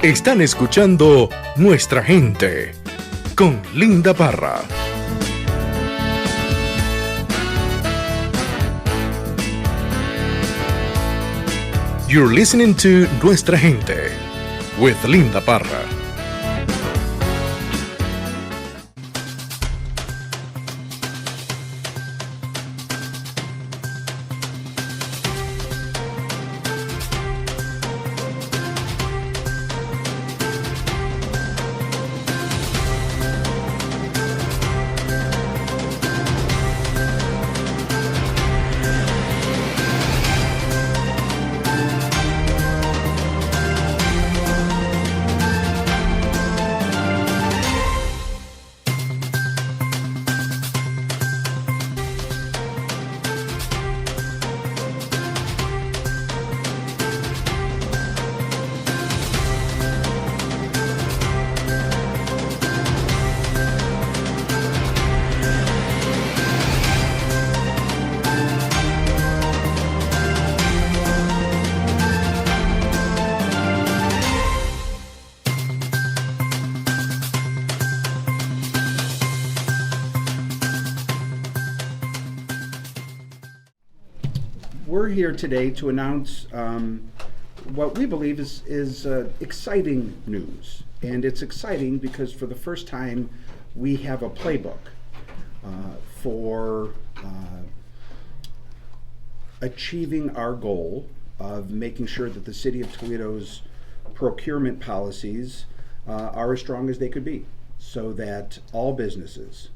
Están escuchando Nuestra Gente con Linda Parra. You're listening to Nuestra Gente with Linda Parra. We're here today to announce what we believe is exciting news. And it's exciting because for the first time we have a playbook for achieving our goal of making sure that the City of Toledo's procurement policies are as strong as they could be, so that all businesses,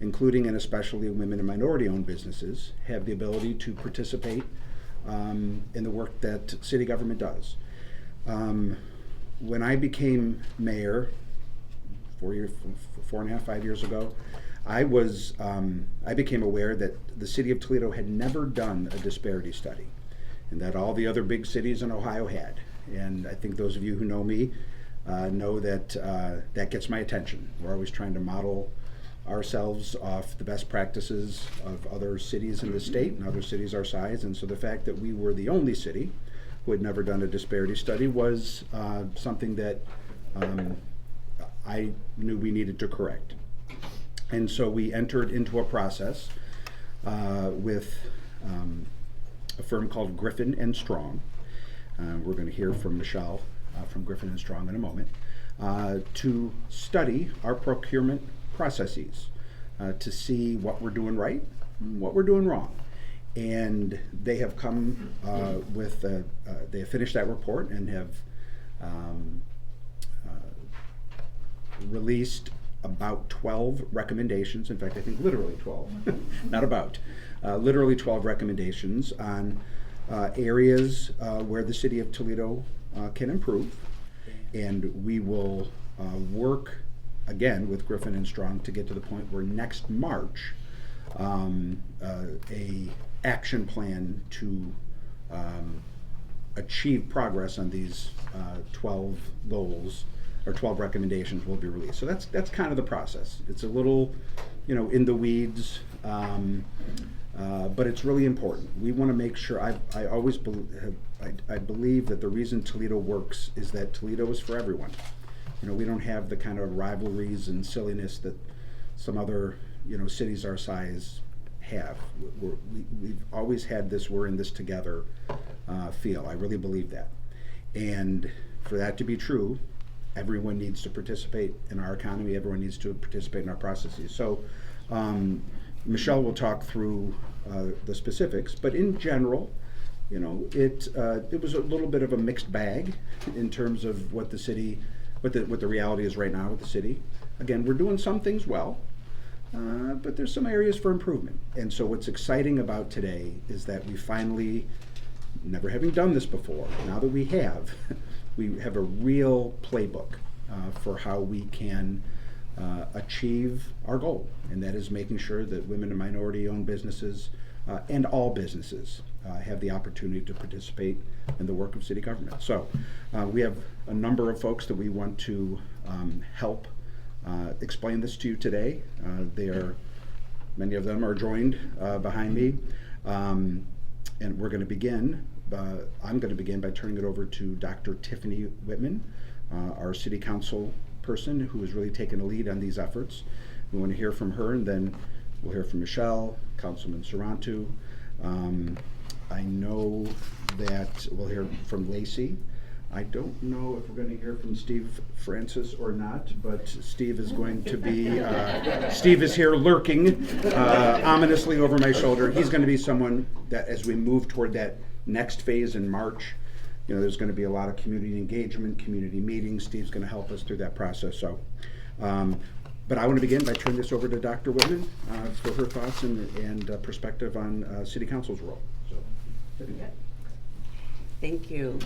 including and especially women and minority-owned businesses, have the ability to participate in the work that city government does. When I became mayor 5 years ago, I became aware that the City of Toledo had never done a disparity study, and that all the other big cities in Ohio had. And I think those of you who know me know that that gets my attention. We're always trying to model ourselves off the best practices of other cities in the state and other cities our size, and so the fact that we were the only city who had never done a disparity study was something that I knew we needed to correct. And so we entered into a process with a firm called Griffin Strong. We're going to hear from Michelle from Griffin Strong in a moment, to study our procurement processes, to see what we're doing right and what we're doing wrong. And they have come with, they have finished that report and have released about 12 recommendations. In fact, I think literally 12, not about, literally 12 recommendations on areas where the City of Toledo can improve. And we will work again with Griffin Strong to get to the point where next March a action plan to achieve progress on these 12 goals or 12 recommendations will be released. So that's kind of the process. It's a little, in the weeds, but it's really important. We want to make sure. I always believe that the reason Toledo works is that Toledo is for everyone. We don't have the kind of rivalries and silliness that some other, cities our size have. We've always had this "we're in this together" feel. I really believe that. And for that to be true, everyone needs to participate in our economy. Everyone needs to participate in our processes. So Michelle will talk through the specifics, but in general, it was a little bit of a mixed bag in terms of what the city. What the reality is right now with the city. Again, we're doing some things well, but there's some areas for improvement. And so what's exciting about today is that we finally, never having done this before, now that we have a real playbook for how we can achieve our goal, and that is making sure that women and minority-owned businesses and all businesses have the opportunity to participate in the work of city government. So we have a number of folks that we want to help explain this to you today. Many of them are joined behind me, and we're going to begin I'm going to begin by turning it over to Dr. Tiffany Whitman, our city council person who has really taken a lead on these efforts. We want to hear from her, and then we'll hear from Michelle, Councilman Sarantu. I know that we'll hear from Lacey. I don't know if we're going to hear from Steve Francis or not, but Steve is going to be, Steve is here lurking ominously over my shoulder. He's going to be someone that as we move toward that next phase in March, you know, there's going to be a lot of community engagement, community meetings. Steve's going to help us through that process. So, but I want to begin by turning this over to Dr. Whitman for her thoughts and perspective on City Council's role. So, thank you.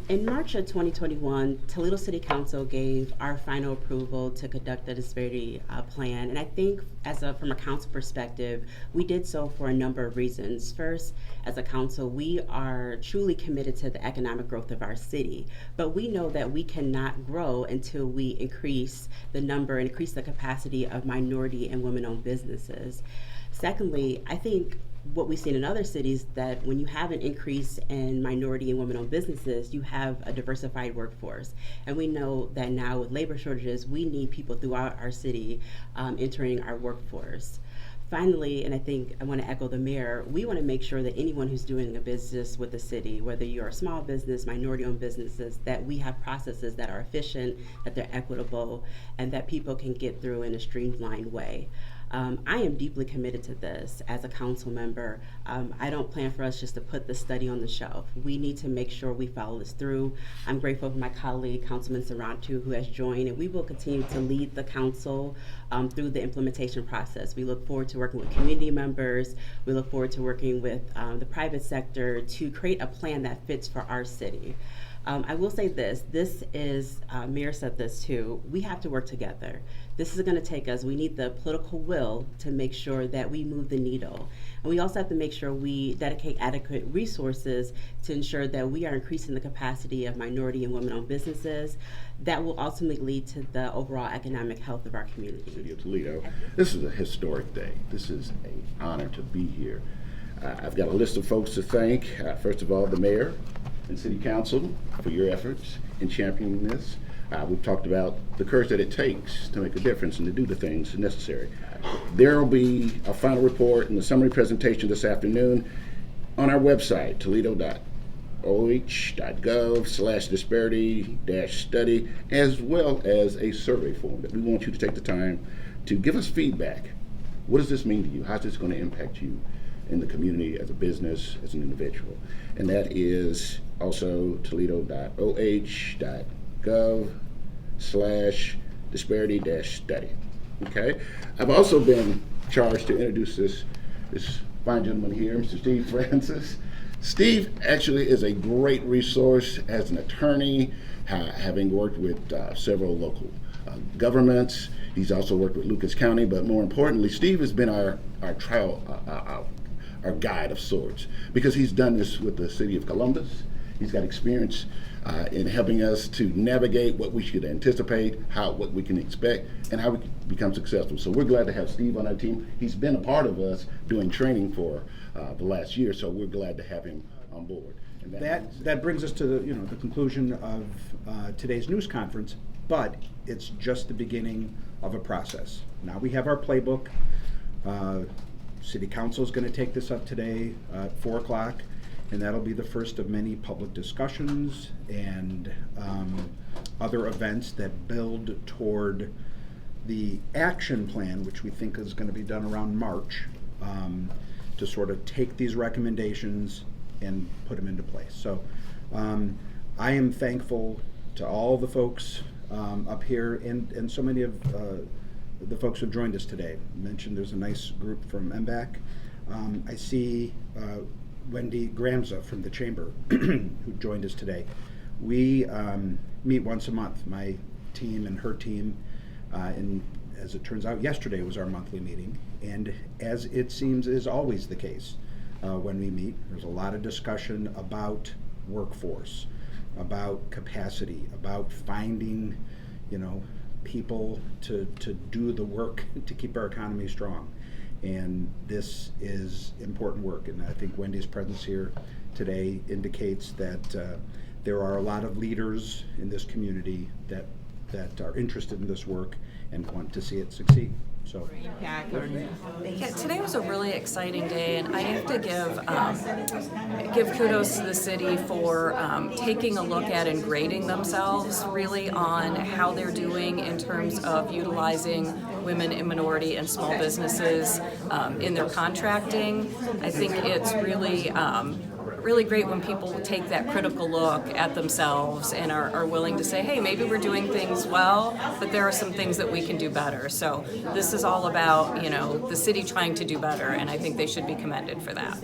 In March of 2021, Toledo City Council gave our final approval to conduct the disparity plan. And I think from a council perspective, we did so for a number of reasons. First, as a council, we are truly committed to the economic growth of our city. But we know that we cannot grow until we increase the number and increase the capacity of minority and women-owned businesses. Secondly, I think what we've seen in other cities, that when you have an increase in minority and women-owned businesses, you have a diversified workforce. And we know that now with labor shortages, we need people throughout our city entering our workforce. Finally, and I think I want to echo the mayor, we want to make sure that anyone who's doing a business with the city, whether you're a small business, minority-owned businesses, that we have processes that are efficient, that they're equitable, and that people can get through in a streamlined way. I am deeply committed to this as a council member. I don't plan for us just to put this study on the shelf. We need to make sure we follow this through. I'm grateful for my colleague, Councilman Sarantu, who has joined, and we will continue to lead the council through the implementation process. We look forward to working with community members. We look forward to working with the private sector to create a plan that fits for our city. I will say this is, Mayor said this too, we have to work together. This is going to take us, we need the political will to make sure that we move the needle. And we also have to make sure we dedicate adequate resources to ensure that we are increasing the capacity of minority and women-owned businesses that will ultimately lead to the overall economic health of our community. City of Toledo, this is a historic day. This is an honor to be here. I've got a list of folks to thank. First of all, the mayor and city council for your efforts in championing this. We've talked about the courage that it takes to make a difference and to do the things necessary. There will be a final report and a summary presentation this afternoon on our website, toledo.oh.gov/disparity-study, as well as a survey form that we want you to take the time to give us feedback. What does this mean to you? How's this going to impact you in the community, as a business, as an individual? And that is also toledo.oh.gov/disparity-study. Okay? I've also been charged to introduce this fine gentleman here, Mr. Steve Francis. Steve actually is a great resource as an attorney, having worked with several local governments. He's also worked with Lucas County, but more importantly, Steve has been our guide of sorts, because he's done this with the city of Columbus. He's got experience in helping us to navigate what we should anticipate, what we can expect, and how we can become successful. So we're glad to have Steve on our team. He's been a part of us doing training for the last year, so we're glad to have him on board. And that brings us to the conclusion of today's news conference, but it's just the beginning of a process. Now we have our playbook. City Council is going to take this up today at 4 o'clock, and that'll be the first of many public discussions and other events that build toward the action plan, which we think is going to be done around March, to sort of take these recommendations and put them into place. So I am thankful to all the folks up here and so many of the folks who joined us today. I mentioned there's a nice group from MBAC. I see Wendy Gramza from the Chamber who joined us today. We meet once a month, my team and her team, and as it turns out, yesterday was our monthly meeting, and as it seems is always the case when we meet, there's a lot of discussion about workforce, about capacity, about finding, people to do the work to keep our economy strong. And this is important work, and I think Wendy's presence here today indicates that there are a lot of leaders in this community that are interested in this work and want to see it succeed. So. Yeah, today was a really exciting day, and I have to give kudos to the city for taking a look at and grading themselves really on how they're doing in terms of utilizing women and minority and small businesses in their contracting. I think it's really great when people take that critical look at themselves and are willing to say, hey, maybe we're doing things well, but there are some things that we can do better. So this is all about, the city trying to do better, and I think they should be commended for that.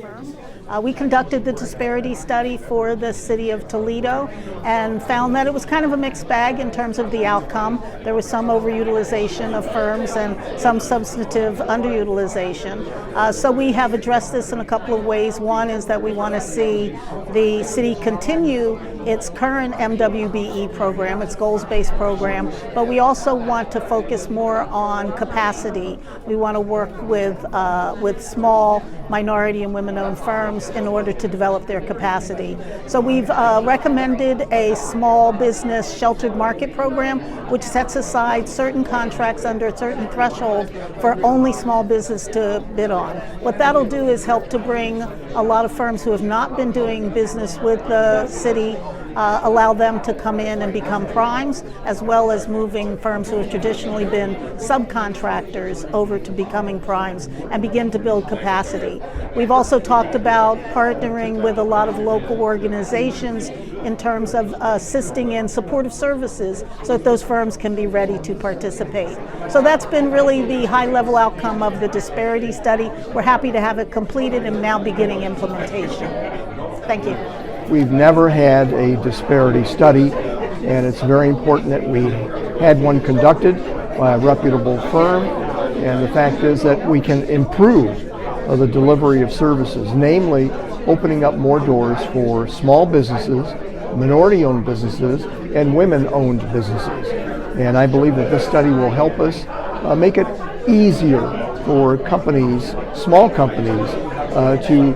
We conducted the disparity study for the city of Toledo and found that it was kind of a mixed bag in terms of the outcome. There was some overutilization of firms and some substantive underutilization. So we have addressed this in a couple of ways. One is that we want to see the city continue its current MWBE program, its goals-based program, but we also want to focus more on capacity. We want to work with small minority and women-owned firms in order to develop their capacity. So we've recommended a small business sheltered market program, which sets aside certain contracts under a certain threshold for only small business to bid on. What that'll do is help to bring a lot of firms who have not been doing business with the city, allow them to come in and become primes, as well as moving firms who have traditionally been subcontractors over to becoming primes and begin to build capacity. We've also talked about partnering with a lot of local organizations in terms of assisting in supportive services so that those firms can be ready to participate. So that's been really the high-level outcome of the disparity study. We're happy to have it completed and now beginning implementation. Thank you. We've never had a disparity study, and it's very important that we had one conducted by a reputable firm, and the fact is that we can improve the delivery of services, namely opening up more doors for small businesses, minority-owned businesses, and women-owned businesses. And I believe that this study will help us make it easier for companies, small companies, to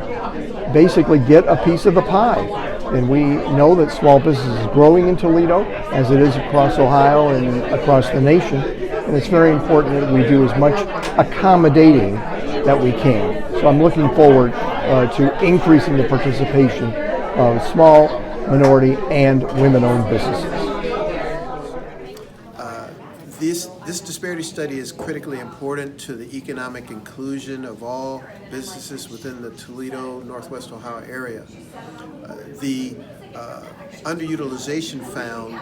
basically get a piece of the pie. And we know that small business is growing in Toledo, as it is across Ohio and across the nation. And it's very important that we do as much accommodating that we can. So I'm looking forward to increasing the participation of small, minority, and women-owned businesses. This disparity study is critically important to the economic inclusion of all businesses within the Toledo, Northwest Ohio area. The underutilization found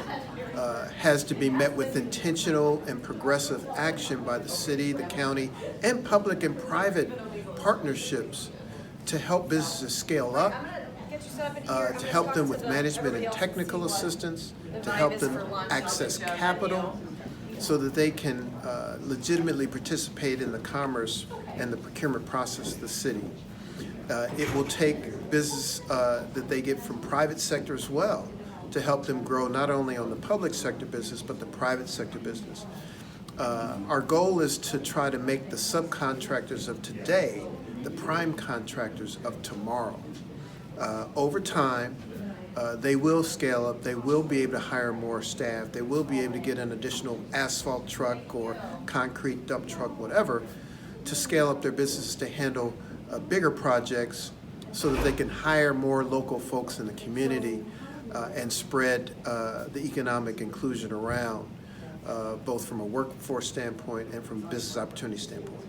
has to be met with intentional and progressive action by the city, the county, and public and private partnerships to help businesses scale up, to help them with management and technical assistance, to help them access capital, so that they can legitimately participate in the commerce and the procurement process of the city. It will take business that they get from private sector as well to help them grow not only on the public sector business but the private sector business. Our goal is to try to make the subcontractors of today the prime contractors of tomorrow. Over time, they will scale up, they will be able to hire more staff, they will be able to get an additional asphalt truck or concrete dump truck, whatever, to scale up their business to handle bigger projects so that they can hire more local folks in the community and spread the economic inclusion around, both from a workforce standpoint and from a business opportunity standpoint.